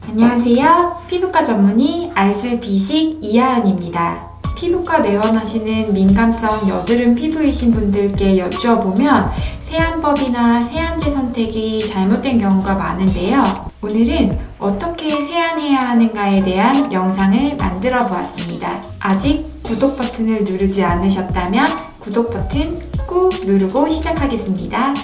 안녕하세요. 피부과 전문의 알쓸비식 이하은입니다. 피부과 내원하시는 민감성 여드름 피부이신 분들께 여쭈어보면 세안법이나 세안제 선택이 잘못된 경우가 많은데요. 오늘은 어떻게 세안해야 하는가에 대한 영상을 만들어 보았습니다. 아직 구독 버튼을 누르지 않으셨다면 구독 버튼 꾹 누르고 시작하겠습니다.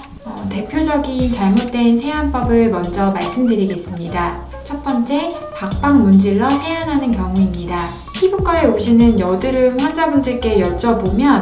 대표적인 잘못된 세안법을 먼저 말씀드리겠습니다. 첫 번째, 박박 문질러 세안하는 경우입니다. 피부과에 오시는 여드름 환자분들께 여쭤보면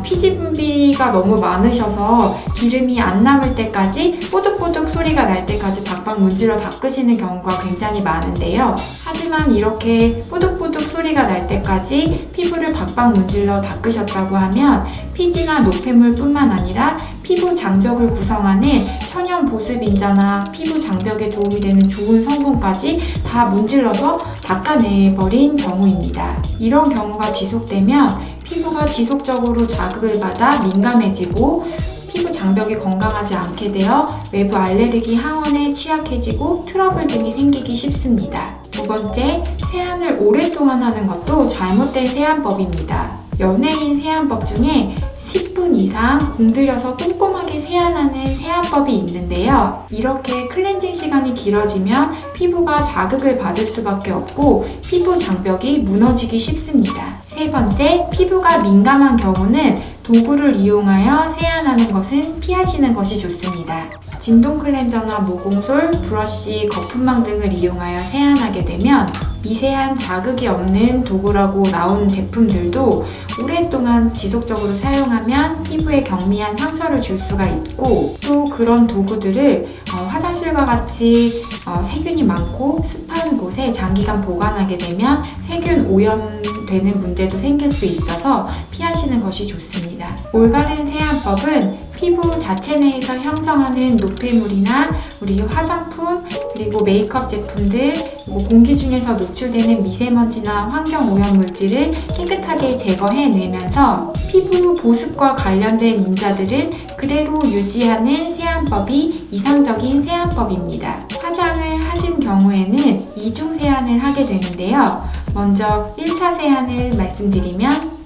피지 분비가 너무 많으셔서 기름이 안 남을 때까지 뽀득뽀득 소리가 날 때까지 박박 문질러 닦으시는 경우가 굉장히 많은데요. 하지만 이렇게 뽀득뽀득 소리가 날 때까지 피부를 박박 문질러 닦으셨다고 하면 피지나 노폐물 뿐만 아니라 피부 장벽을 구성하는 천연 보습인자나 피부 장벽에 도움이 되는 좋은 성분까지 다 문질러서 닦아내버린 경우입니다. 이런 경우가 지속되면 피부가 지속적으로 자극을 받아 민감해지고 피부 장벽이 건강하지 않게 되어 외부 알레르기 항원에 취약해지고 트러블 등이 생기기 쉽습니다. 두 번째, 세안을 오랫동안 하는 것도 잘못된 세안법입니다. 연예인 세안법 중에 10분 이상 공들여서 꼼꼼하게 세안하는 세안법이 있는데요. 이렇게 클렌징 시간이 길어지면 피부가 자극을 받을 수밖에 없고 피부 장벽이 무너지기 쉽습니다. 세 번째, 피부가 민감한 경우는 도구를 이용하여 세안하는 것은 피하시는 것이 좋습니다. 진동 클렌저나 모공솔, 브러쉬, 거품망 등을 이용하여 세안하게 되면 미세한 자극이 없는 도구라고 나오는 제품들도 오랫동안 지속적으로 사용하면 피부에 경미한 상처를 줄 수가 있고, 또 그런 도구들을 화장실과 같이 세균이 많고 습한 곳에 장기간 보관하게 되면 세균 오염되는 문제도 생길 수 있어서 피하시는 것이 좋습니다. 올바른 세안법은 피부 자체 내에서 형성하는 노폐물이나 우리 화장품 그리고 메이크업 제품들, 공기 중에서 노출되는 미세먼지나 환경 오염 물질을 깨끗하게 제거해내면서 피부 보습과 관련된 인자들은 그대로 유지하는 세안법이 이상적인 세안법입니다. 화장을 하신 경우에는 이중 세안을 하게 되는데요. 먼저 1차 세안을 말씀드리면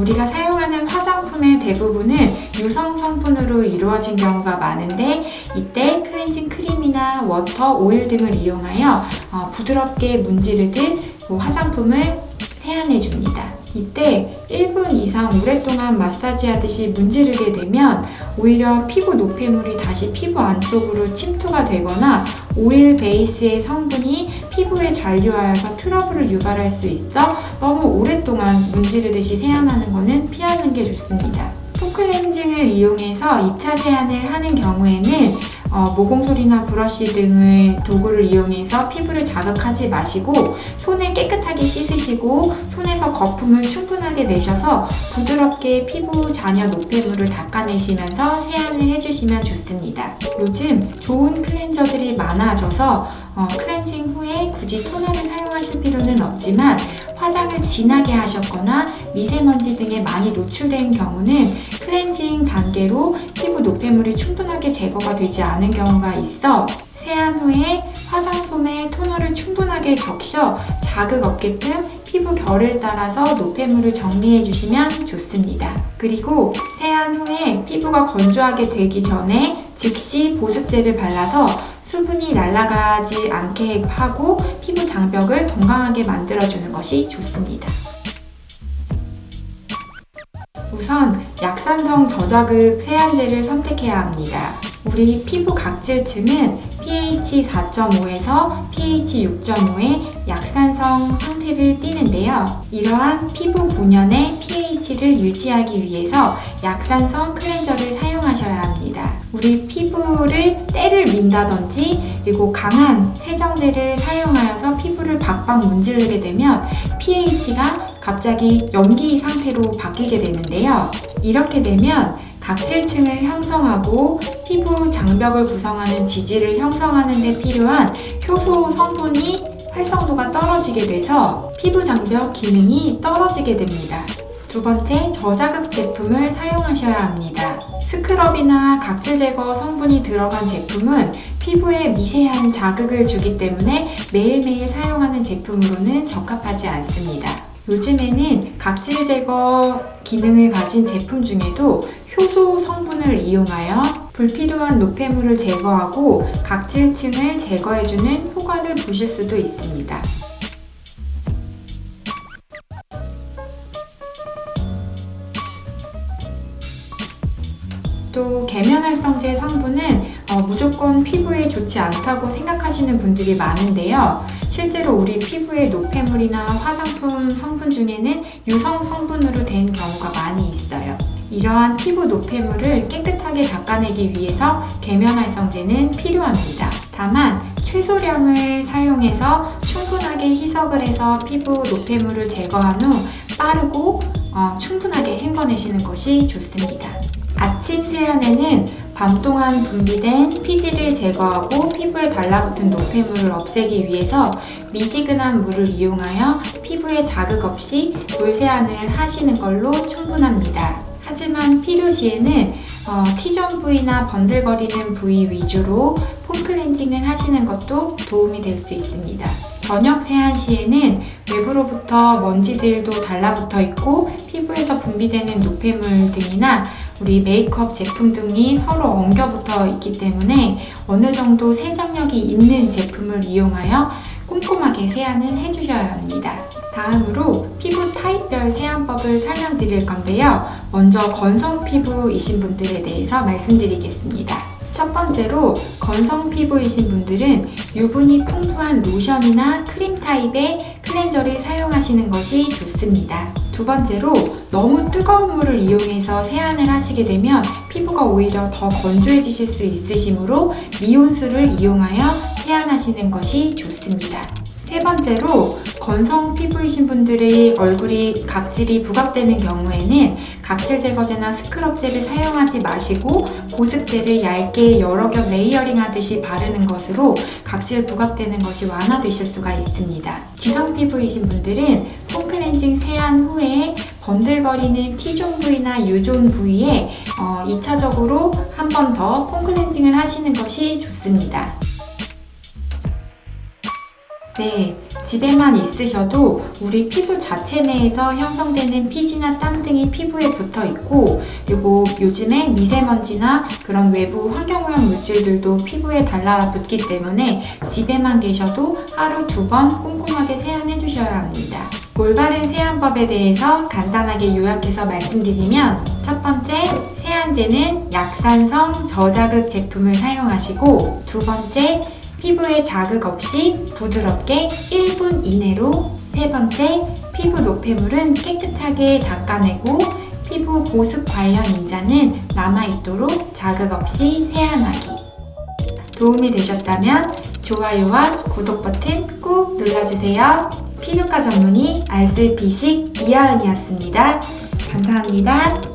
우리가 사용하는 화장품의 대부분은 유성 성분으로 이루어진 경우가 많은데, 이때 클렌징 크림이나 워터, 오일 등을 이용하여 부드럽게 문지르듯 화장품을 세안해 줍니다. 이때 1분 이상 오랫동안 마사지하듯이 문지르게 되면 오히려 피부 노폐물이 다시 피부 안쪽으로 침투가 되거나 오일 베이스의 성분이 피부에 잔류하여서 트러블을 유발할 수 있어 너무 오랫동안 문지르듯이 세안하는 것은 피하는 게 좋습니다. 폼클렌징을 이용해서 2차 세안을 하는 경우에는 모공솔이나 브러쉬 등의 도구를 이용해서 피부를 자극하지 마시고 손을 깨끗하게 씻으시고 손에서 거품을 충분하게 내셔서 부드럽게 피부 잔여 노폐물을 닦아내시면서 세안을 해주시면 좋습니다. 요즘 좋은 클렌저들이 많아져서 클렌징 후에 굳이 토너를 사용하실 필요는 없지만 화장을 진하게 하셨거나 미세먼지 등에 많이 노출된 경우는 클렌징 단계로 피부 노폐물이 충분하게 제거가 되지 않은 경우가 있어 세안 후에 화장솜에 토너를 충분하게 적셔 자극 없게끔 피부 결을 따라서 노폐물을 정리해 주시면 좋습니다. 그리고 세안 후에 피부가 건조하게 되기 전에 즉시 보습제를 발라서 수분이 날아가지 않게 하고 피부 장벽을 건강하게 만들어주는 것이 좋습니다. 우선 약산성 저자극 세안제를 선택해야 합니다. 우리 피부 각질층은 pH 4.5에서 pH 6.5의 약산성 상태를 띠는데요. 이러한 피부 본연의 pH를 유지하기 위해서 약산성 클렌저를 사용하셔야 합니다. 우리 피부를 때를 민다든지 그리고 강한 세정제를 사용하여서 피부를 박박 문지르게 되면 pH가 갑자기 염기 상태로 바뀌게 되는데요. 이렇게 되면 각질층을 형성하고 피부 장벽을 구성하는 지지를 형성하는 데 필요한 효소 성분이 활성도가 떨어지게 돼서 피부 장벽 기능이 떨어지게 됩니다. 두 번째, 저자극 제품을 사용하셔야 합니다. 스크럽이나 각질 제거 성분이 들어간 제품은 피부에 미세한 자극을 주기 때문에 매일매일 사용하는 제품으로는 적합하지 않습니다. 요즘에는 각질 제거 기능을 가진 제품 중에도 효소 성분을 이용하여 불필요한 노폐물을 제거하고 각질층을 제거해주는 효과를 보실 수도 있습니다. 또 계면활성제 성분은 무조건 피부에 좋지 않다고 생각하시는 분들이 많은데요. 실제로 우리 피부에 노폐물이나 화장품 성분 중에는 유성 성분으로 된 경우가 많이 있어요. 이러한 피부 노폐물을 깨끗하게 닦아내기 위해서 계면활성제는 필요합니다. 다만 최소량을 사용해서 충분하게 희석을 해서 피부 노폐물을 제거한 후 빠르고 충분하게 헹궈내시는 것이 좋습니다. 아침 세안에는 밤 동안 분비된 피지를 제거하고 피부에 달라붙은 노폐물을 없애기 위해서 미지근한 물을 이용하여 피부에 자극 없이 물 세안을 하시는 걸로 충분합니다. 하지만 필요시에는 T존 부위나 번들거리는 부위 위주로 폼 클렌징을 하시는 것도 도움이 될 수 있습니다. 저녁 세안 시에는 외부로부터 먼지들도 달라붙어 있고 피부에서 분비되는 노폐물 등이나 우리 메이크업 제품 등이 서로 엉겨붙어 있기 때문에 어느 정도 세정력이 있는 제품을 이용하여 꼼꼼하게 세안을 해주셔야 합니다. 다음으로 피부 타입별 세안법을 설명드릴 건데요. 먼저 건성 피부이신 분들에 대해서 말씀드리겠습니다. 첫 번째로 건성 피부이신 분들은 유분이 풍부한 로션이나 크림 타입의 클렌저를 사용하시는 것이 좋습니다. 두 번째로 너무 뜨거운 물을 이용해서 세안을 하시게 되면 피부가 오히려 더 건조해지실 수 있으시므로 미온수를 이용하여 세안하시는 것이 좋습니다. 세 번째로 건성 피부이신 분들의 얼굴이 각질이 부각되는 경우에는 각질 제거제나 스크럽제를 사용하지 마시고 보습제를 얇게 여러 겹 레이어링 하듯이 바르는 것으로 각질 부각되는 것이 완화되실 수가 있습니다. 지성 피부이신 분들은 폼 클렌징 세안 후에 번들거리는 T존 부위나 U존 부위에 2차적으로 한 번 더 폼 클렌징을 하시는 것이 좋습니다. 네, 집에만 있으셔도 우리 피부 자체 내에서 형성되는 피지나 땀 등이 피부에 붙어 있고, 그리고 요즘에 미세먼지나 그런 외부 환경오염 물질들도 피부에 달라붙기 때문에 집에만 계셔도 하루 2번 꼼꼼하게 세안해 주셔야 합니다. 올바른 세안법에 대해서 간단하게 요약해서 말씀드리면, 첫 번째, 세안제는 약산성 저자극 제품을 사용하시고, 두 번째, 피부에 자극 없이 부드럽게 1분 이내로, 세 번째, 피부 노폐물은 깨끗하게 닦아내고 피부 보습 관련 인자는 남아있도록 자극 없이 세안하기. 도움이 되셨다면 좋아요와 구독 버튼 꾹 눌러주세요. 피부과 전문의 알쓸 비식 이하은이었습니다. 감사합니다.